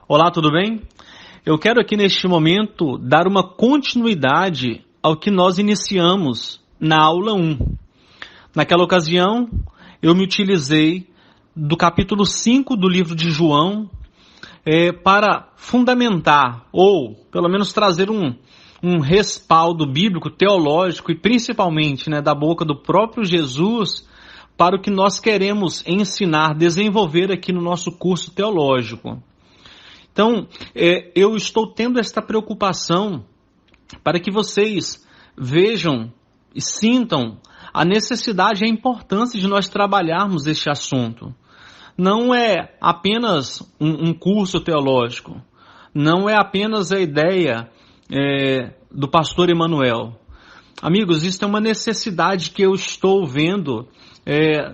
Olá, tudo bem? Eu quero aqui neste momento dar uma continuidade ao que nós iniciamos na aula 1. Naquela ocasião, eu me utilizei do capítulo 5 do livro de João para fundamentar, ou pelo menos trazer um respaldo bíblico, teológico e principalmente da boca do próprio Jesus para o que nós queremos ensinar, desenvolver aqui no nosso curso teológico. Então, eu estou tendo esta preocupação para que vocês vejam e sintam a necessidade e a importância de nós trabalharmos este assunto. Não é apenas um curso teológico, não é apenas a ideia do pastor Emanuel. Amigos, isso é uma necessidade que eu estou vendo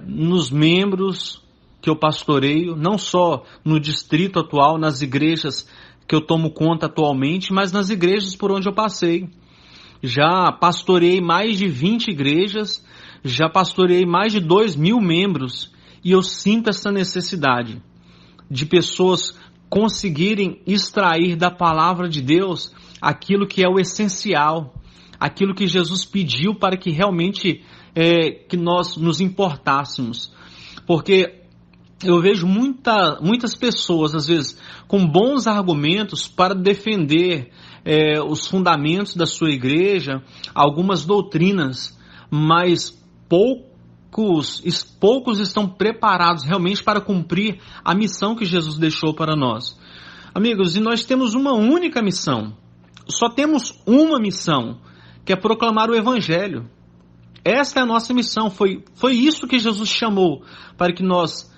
nos membros que eu pastoreio, não só no distrito atual, nas igrejas que eu tomo conta atualmente, mas nas igrejas por onde eu passei. Já pastoreei mais de 20 igrejas, já pastoreei mais de 2.000 membros, e eu sinto essa necessidade de pessoas conseguirem extrair da palavra de Deus aquilo que é o essencial, aquilo que Jesus pediu para que realmente que nós nos importássemos. Porque eu vejo muitas pessoas, às vezes, com bons argumentos para defender os fundamentos da sua igreja, algumas doutrinas, mas poucos estão preparados realmente para cumprir a missão que Jesus deixou para nós. Amigos, e nós temos uma única missão, só temos uma missão, que é proclamar o Evangelho. Esta é a nossa missão, foi isso que Jesus chamou para que nós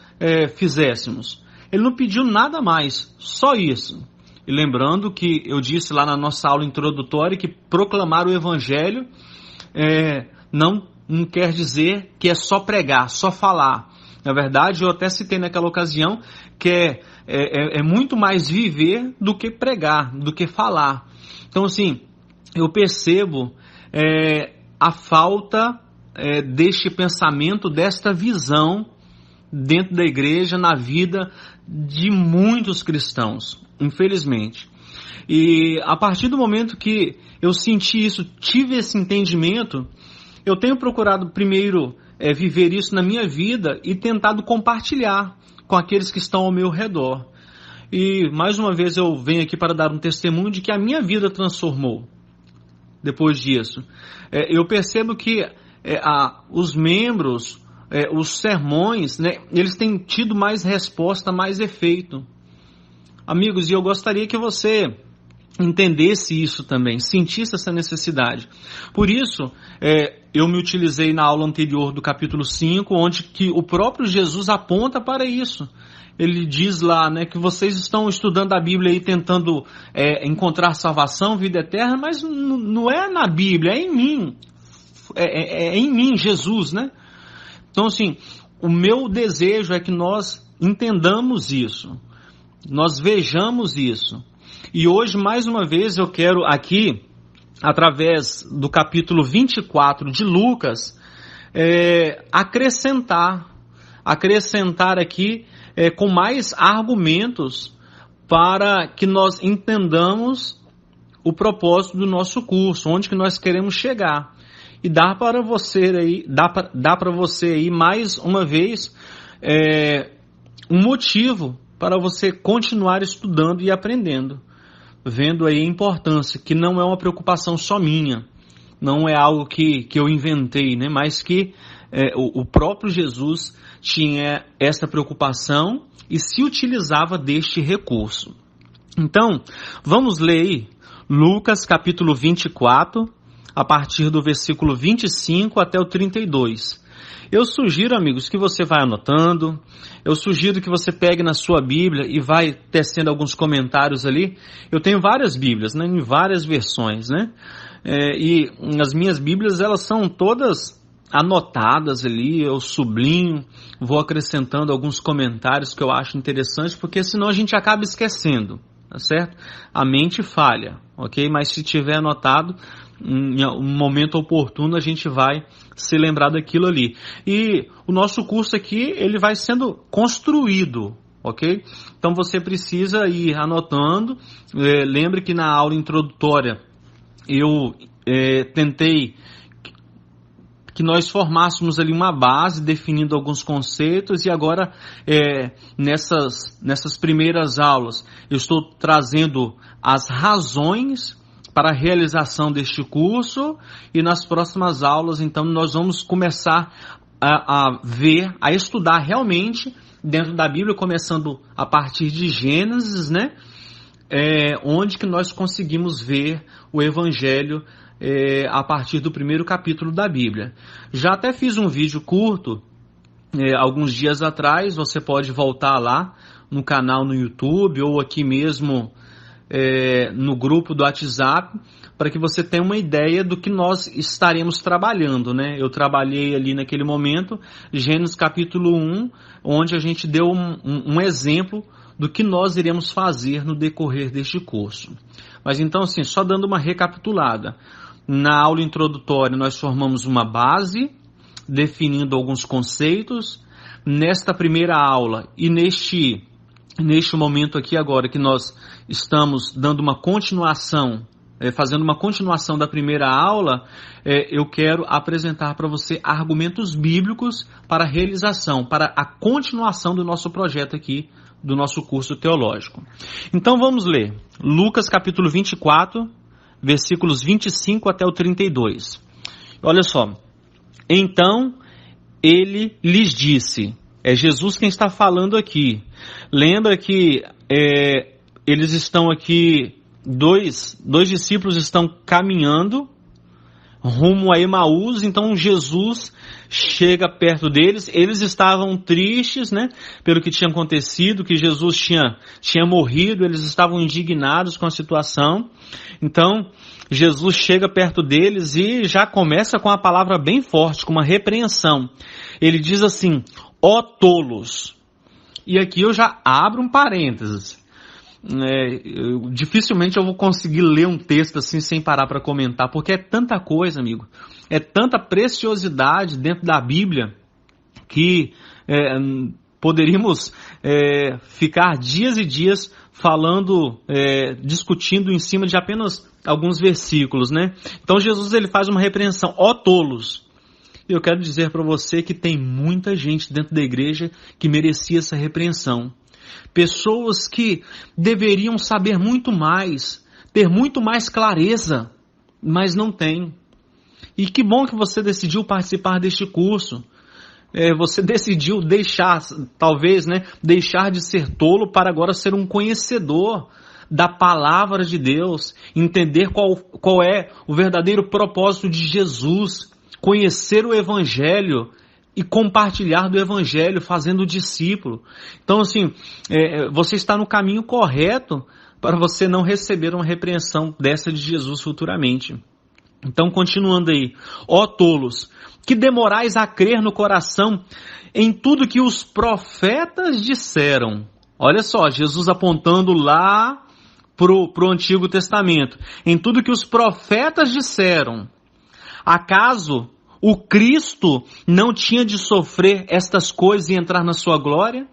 fizéssemos. Ele não pediu nada mais, só isso. E lembrando que eu disse lá na nossa aula introdutória que proclamar o Evangelho não quer dizer que é só pregar, só falar. Na verdade, eu até citei naquela ocasião que é muito mais viver do que pregar, do que falar. Então, assim, eu percebo a falta deste pensamento, desta visão dentro da igreja, na vida de muitos cristãos, infelizmente. E a partir do momento que eu senti isso, tive esse entendimento, eu tenho procurado primeiro viver isso na minha vida e tentado compartilhar com aqueles que estão ao meu redor. E mais uma vez eu venho aqui para dar um testemunho de que a minha vida transformou depois disso. Eu percebo que os membros, os sermões, eles têm tido mais resposta, mais efeito. Amigos, e eu gostaria que você entendesse isso também, sentisse essa necessidade. Por isso, eu me utilizei na aula anterior do capítulo 5, onde que o próprio Jesus aponta para isso. Ele diz lá, que vocês estão estudando a Bíblia e tentando encontrar salvação, vida eterna, mas não é na Bíblia, é em mim. É em mim, Jesus, Então, assim, o meu desejo é que nós entendamos isso, nós vejamos isso. E hoje, mais uma vez, eu quero aqui, através do capítulo 24 de Lucas, acrescentar aqui com mais argumentos para que nós entendamos o propósito do nosso curso, onde que nós queremos chegar. E dá para você aí mais uma vez um motivo para você continuar estudando e aprendendo, vendo aí a importância, que não é uma preocupação só minha, não é algo que eu inventei, mas que o próprio Jesus tinha essa preocupação e se utilizava deste recurso. Então, vamos ler aí Lucas capítulo 24, a partir do versículo 25 até o 32. Eu sugiro, amigos, que você vá anotando, eu sugiro que você pegue na sua Bíblia e vai tecendo alguns comentários ali. Eu tenho várias Bíblias, em várias versões, e as minhas Bíblias, elas são todas anotadas ali, eu sublinho, vou acrescentando alguns comentários que eu acho interessantes, porque senão a gente acaba esquecendo, tá certo? A mente falha, ok? Mas se tiver anotado, em um momento oportuno a gente vai se lembrar daquilo ali. E o nosso curso aqui, ele vai sendo construído ok? Então você precisa ir anotando. Lembre que na aula introdutória eu tentei que nós formássemos ali uma base, definindo alguns conceitos, e agora nessas primeiras aulas eu estou trazendo as razões para a realização deste curso, e nas próximas aulas então nós vamos começar a estudar realmente dentro da Bíblia, começando a partir de Gênesis, né? Onde que nós conseguimos ver o Evangelho a partir do primeiro capítulo da Bíblia. Já até fiz um vídeo curto alguns dias atrás, você pode voltar lá no canal no YouTube ou aqui mesmo no grupo do WhatsApp, para que você tenha uma ideia do que nós estaremos trabalhando, né? Eu trabalhei ali naquele momento, Gênesis capítulo 1, onde a gente deu um exemplo do que nós iremos fazer no decorrer deste curso. Mas então, assim, só dando uma recapitulada. Na aula introdutória nós formamos uma base, definindo alguns conceitos. Nesta primeira aula e neste momento aqui agora que nós estamos dando uma continuação, fazendo uma continuação da primeira aula, eu quero apresentar para você argumentos bíblicos para a realização, para a continuação do nosso projeto aqui, do nosso curso teológico. Então vamos ler Lucas capítulo 24, versículos 25 até o 32. Olha só. Então ele lhes disse, é Jesus quem está falando aqui. Lembra que eles estão aqui, dois discípulos estão caminhando rumo a Emaús, então Jesus chega perto deles. Eles estavam tristes, né, pelo que tinha acontecido, que Jesus tinha morrido, eles estavam indignados com a situação. Então Jesus chega perto deles e já começa com a palavra bem forte, com uma repreensão. Ele diz assim, ó tolos. E aqui eu já abro um parênteses. Dificilmente eu vou conseguir ler um texto assim sem parar para comentar, porque é tanta coisa, amigo, é tanta preciosidade dentro da Bíblia que poderíamos ficar dias e dias falando, discutindo em cima de apenas alguns versículos, né? Então Jesus ele faz uma repreensão, ó tolos. Eu quero dizer para você que tem muita gente dentro da igreja que merecia essa repreensão. Pessoas que deveriam saber muito mais, ter muito mais clareza, mas não tem. E que bom que você decidiu participar deste curso. Você decidiu deixar, talvez, né, deixar de ser tolo para agora ser um conhecedor da palavra de Deus, entender qual é o verdadeiro propósito de Jesus, conhecer o Evangelho e compartilhar do Evangelho, fazendo o discípulo. Então, assim, você está no caminho correto para você não receber uma repreensão dessa de Jesus futuramente. Então, continuando aí. Ó tolos, que demorais a crer no coração em tudo que os profetas disseram. Olha só, Jesus apontando lá pro Antigo Testamento. Em tudo que os profetas disseram. Acaso o Cristo não tinha de sofrer estas coisas e entrar na sua glória?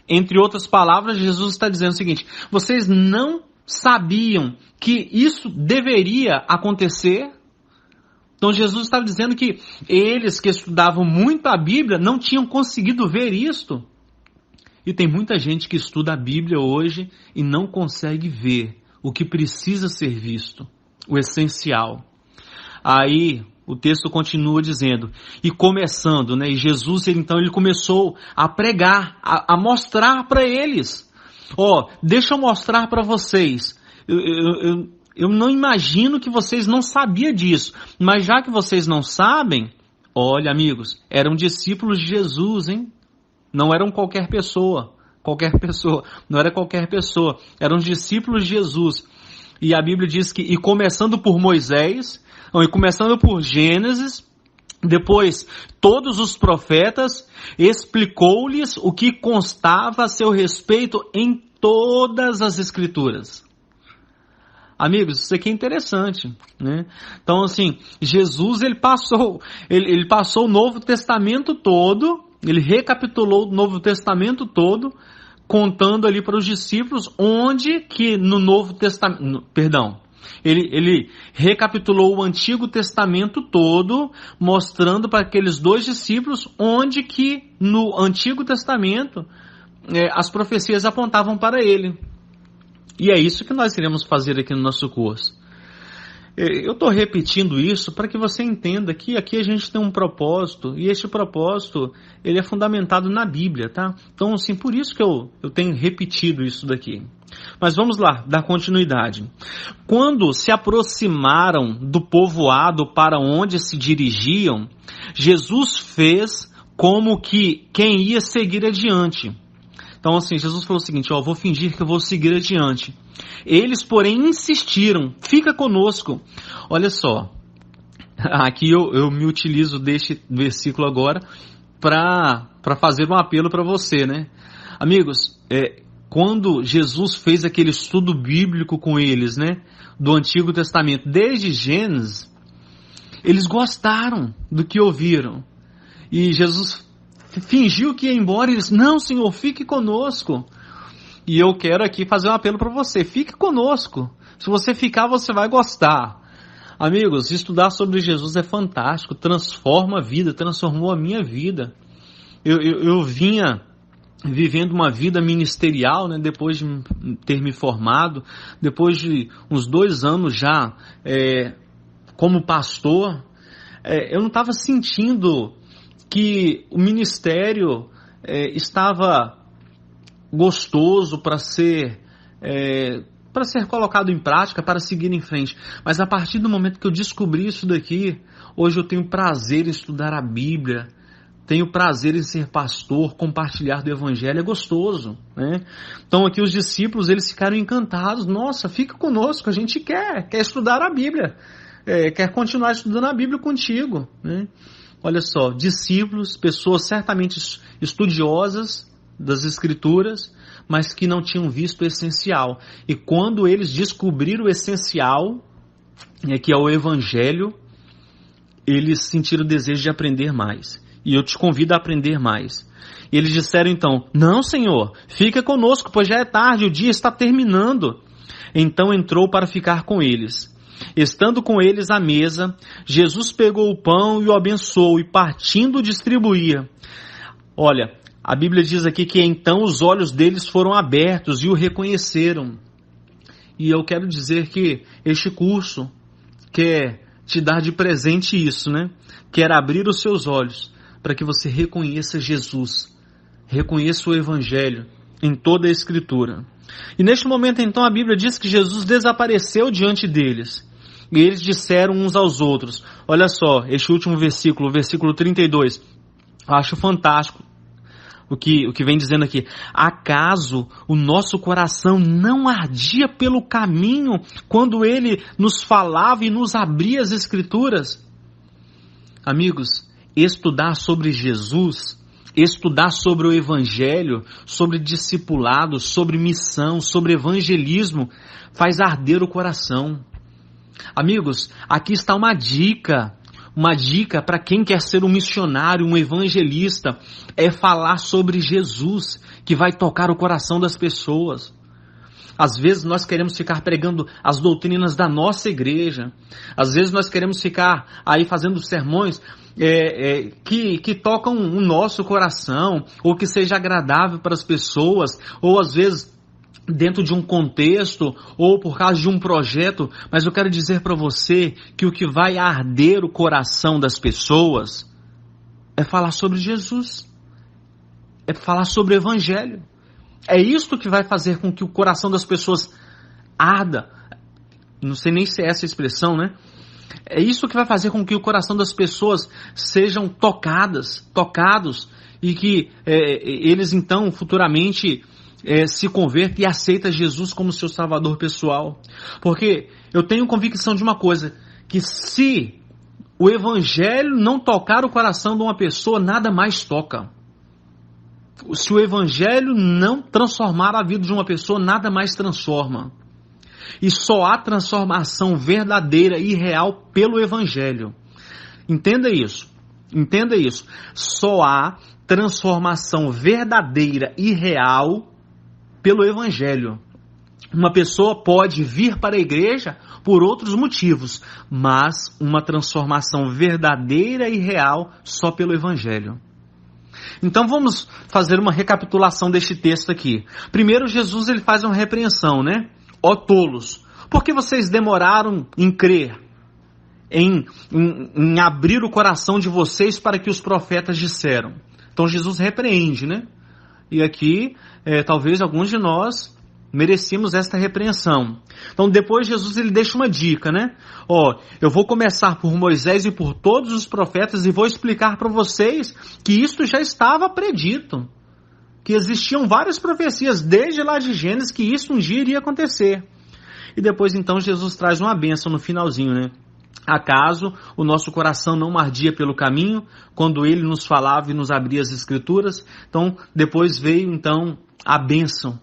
Entre outras palavras, Jesus está dizendo o seguinte, vocês não sabiam que isso deveria acontecer? Então Jesus estava dizendo que eles que estudavam muito a Bíblia não tinham conseguido ver isto. E tem muita gente que estuda a Bíblia hoje e não consegue ver o que precisa ser visto, o essencial. Aí o texto continua dizendo, e começando, né, e Jesus então ele começou a pregar, a mostrar para eles, deixa eu mostrar para vocês, eu não imagino que vocês não sabiam disso, mas já que vocês não sabem, olha amigos, eram discípulos de Jesus, hein? Não eram qualquer pessoa, não era qualquer pessoa, eram discípulos de Jesus, e a Bíblia diz que, e começando por Moisés, e começando por Gênesis, depois todos os profetas, explicou-lhes o que constava a seu respeito em todas as Escrituras. Amigos, isso aqui é interessante, né? Então, assim, Jesus, ele passou o Novo Testamento todo, ele recapitulou o Novo Testamento todo, contando ali para os discípulos onde que no Novo Testamento, ele recapitulou o Antigo Testamento todo, mostrando para aqueles 2 discípulos onde que no Antigo Testamento as profecias apontavam para ele. E é isso que nós iremos fazer aqui no nosso curso. Eu estou repetindo isso para que você entenda que aqui a gente tem um propósito, e este propósito ele é fundamentado na Bíblia, tá? Então, assim, por isso que eu tenho repetido isso daqui. Mas vamos lá, dar continuidade. Quando se aproximaram do povoado para onde se dirigiam, Jesus fez como que quem ia seguir adiante. Então, assim, Jesus falou o seguinte: vou fingir que eu vou seguir adiante. Eles, porém, insistiram: fica conosco. Olha só, aqui eu me utilizo deste versículo agora para fazer um apelo para você, né? Amigos, quando Jesus fez aquele estudo bíblico com eles, né, do Antigo Testamento, desde Gênesis, eles gostaram do que ouviram. E Jesus fingiu que ia embora e eles: não, Senhor, fique conosco. E eu quero aqui fazer um apelo para você: fique conosco. Se você ficar, você vai gostar. Amigos, estudar sobre Jesus é fantástico, transforma a vida, transformou a minha vida. Eu vinha vivendo uma vida ministerial, né, depois de ter me formado, depois de uns 2 anos já como pastor, eu não estava sentindo que o ministério estava gostoso para ser colocado em prática, para seguir em frente. Mas a partir do momento que eu descobri isso daqui, hoje eu tenho prazer em estudar a Bíblia, tenho prazer em ser pastor, compartilhar do Evangelho, é gostoso, né? Então aqui os discípulos, eles ficaram encantados: nossa, fica conosco, a gente quer estudar a Bíblia, quer continuar estudando a Bíblia contigo, né? Olha só, discípulos, pessoas certamente estudiosas das Escrituras, mas que não tinham visto o essencial. E quando eles descobriram o essencial, que é o Evangelho, eles sentiram o desejo de aprender mais. E eu te convido a aprender mais. E eles disseram então: não, Senhor, fica conosco, pois já é tarde, o dia está terminando. Então entrou para ficar com eles. Estando com eles à mesa, Jesus pegou o pão e o abençoou, e partindo distribuía. Olha, a Bíblia diz aqui que então os olhos deles foram abertos e o reconheceram. E eu quero dizer que este curso quer te dar de presente isso, né? Quer abrir os seus olhos para que você reconheça Jesus, reconheça o Evangelho em toda a Escritura. E neste momento então a Bíblia diz que Jesus desapareceu diante deles. E eles disseram uns aos outros: olha só, este último versículo, o versículo 32, eu acho fantástico o que vem dizendo aqui. Acaso o nosso coração não ardia pelo caminho quando ele nos falava e nos abria as Escrituras? Amigos, estudar sobre Jesus, estudar sobre o Evangelho, sobre discipulado, sobre missão, sobre evangelismo, faz arder o coração. Amigos, aqui está uma dica para quem quer ser um missionário, um evangelista, é falar sobre Jesus, que vai tocar o coração das pessoas. Às vezes nós queremos ficar pregando as doutrinas da nossa igreja, às vezes nós queremos ficar aí fazendo sermões que tocam o nosso coração, ou que seja agradável para as pessoas, ou às vezes dentro de um contexto, ou por causa de um projeto. Mas eu quero dizer para você que o que vai arder o coração das pessoas é falar sobre Jesus, é falar sobre o Evangelho. É isso que vai fazer com que o coração das pessoas arda. Não sei nem se é essa a expressão, né? É isso que vai fazer com que o coração das pessoas sejam tocados, e que eles então futuramente se convertem e aceitam Jesus como seu salvador pessoal. Porque eu tenho convicção de uma coisa, que se o Evangelho não tocar o coração de uma pessoa, nada mais toca. Se o Evangelho não transformar a vida de uma pessoa, nada mais transforma. E só há transformação verdadeira e real pelo Evangelho. Entenda isso. Só há transformação verdadeira e real pelo Evangelho. Uma pessoa pode vir para a igreja por outros motivos, mas uma transformação verdadeira e real só pelo Evangelho. Então vamos fazer uma recapitulação deste texto aqui. Primeiro, Jesus ele faz uma repreensão, né? Ó tolos, por que vocês demoraram em crer? Em abrir o coração de vocês para que os profetas disseram. Então Jesus repreende, né? E aqui, talvez alguns de nós merecíamos esta repreensão. Então depois Jesus ele deixa uma dica, né? Eu vou começar por Moisés e por todos os profetas e vou explicar para vocês que isto já estava predito. Que existiam várias profecias desde lá de Gênesis que isso um dia iria acontecer. E depois então Jesus traz uma bênção no finalzinho, né? Acaso o nosso coração não ardia pelo caminho, quando ele nos falava e nos abria as escrituras? Então, depois veio então a bênção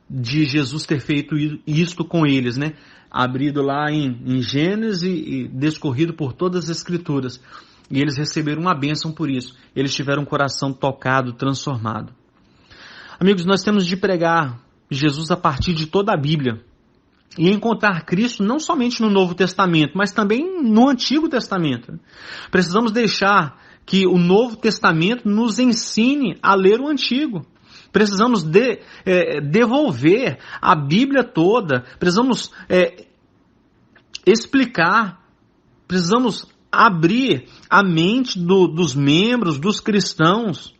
de Jesus ter feito isto com eles, né? Abrido lá em Gênesis e descorrido por todas as escrituras. E eles receberam uma bênção por isso. Eles tiveram um coração tocado, transformado. Amigos, nós temos de pregar Jesus a partir de toda a Bíblia. E encontrar Cristo não somente no Novo Testamento, mas também no Antigo Testamento. Precisamos deixar que o Novo Testamento nos ensine a ler o Antigo. Precisamos devolver a Bíblia toda. Precisamos explicar. Precisamos abrir a mente dos membros, dos cristãos,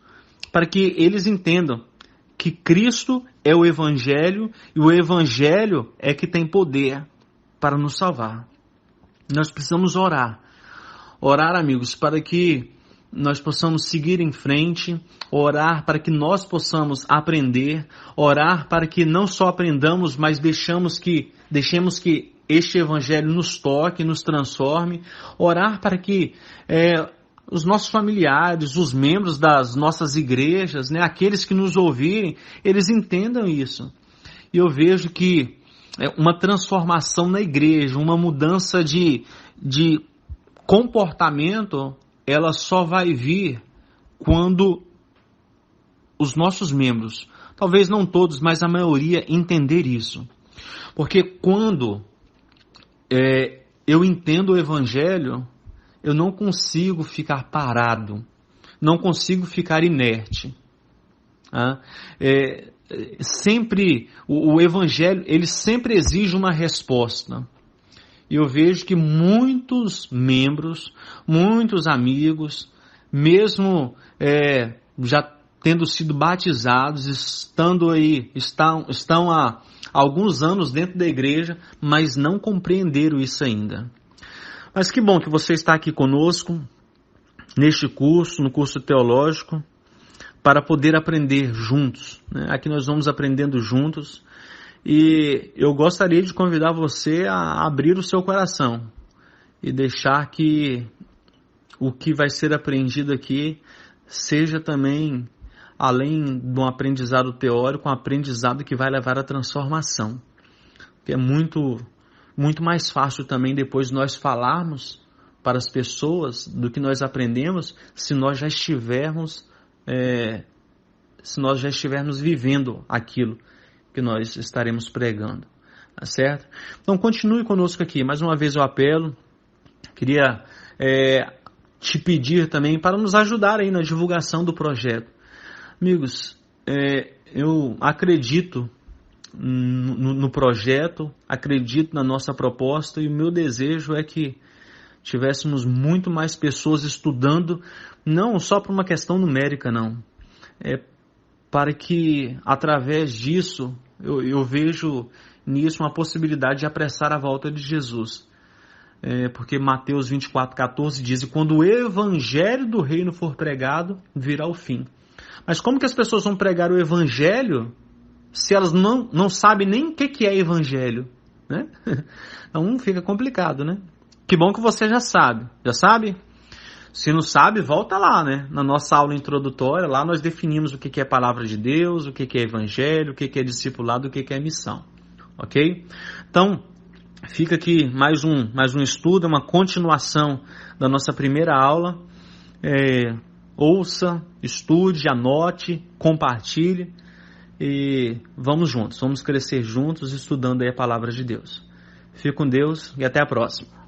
para que eles entendam que Cristo é o Evangelho e o Evangelho é que tem poder para nos salvar. Nós precisamos orar. Orar, amigos, para que nós possamos seguir em frente, orar para que nós possamos aprender, orar para que não só aprendamos, mas deixemos que este Evangelho nos toque, nos transforme, orar para que os nossos familiares, os membros das nossas igrejas, né, aqueles que nos ouvirem, eles entendam isso. E eu vejo que uma transformação na igreja, uma mudança de comportamento, ela só vai vir quando os nossos membros, talvez não todos, mas a maioria, entender isso. Porque quando eu entendo o Evangelho, eu não consigo ficar parado, não consigo ficar inerte. Sempre, o Evangelho, ele sempre exige uma resposta. E eu vejo que muitos membros, muitos amigos, mesmo já tendo sido batizados, estão há alguns anos dentro da igreja, mas não compreenderam isso ainda. Mas que bom que você está aqui conosco, neste curso, no curso teológico, para poder aprender juntos, né? Aqui nós vamos aprendendo juntos. E eu gostaria de convidar você a abrir o seu coração e deixar que o que vai ser aprendido aqui seja também, além de um aprendizado teórico, um aprendizado que vai levar à transformação. Que é muito mais fácil também depois nós falarmos para as pessoas do que nós aprendemos se nós já estivermos vivendo aquilo que nós estaremos pregando, tá certo? Então continue conosco aqui. Mais uma vez eu apelo, queria te pedir também para nos ajudar aí na divulgação do projeto. Amigos, eu acredito no projeto, acredito na nossa proposta e o meu desejo é que tivéssemos muito mais pessoas estudando, não só por uma questão numérica, não. Para que, através disso, eu vejo nisso uma possibilidade de apressar a volta de Jesus. Porque Mateus 24,14 diz, e quando o evangelho do reino for pregado, virá o fim. Mas como que as pessoas vão pregar o evangelho se elas não sabem nem o que é evangelho? Né? Então fica complicado, né? Que bom que você já sabe. Já sabe? Se não sabe, volta lá, né? Na nossa aula introdutória, lá nós definimos o que é palavra de Deus, o que é evangelho, o que é discipulado, o que é missão. Ok? Então, fica aqui mais um estudo, uma continuação da nossa primeira aula. Ouça, estude, anote, compartilhe. e vamos juntos, vamos crescer juntos estudando aí a palavra de Deus. Fique com Deus e até a próxima.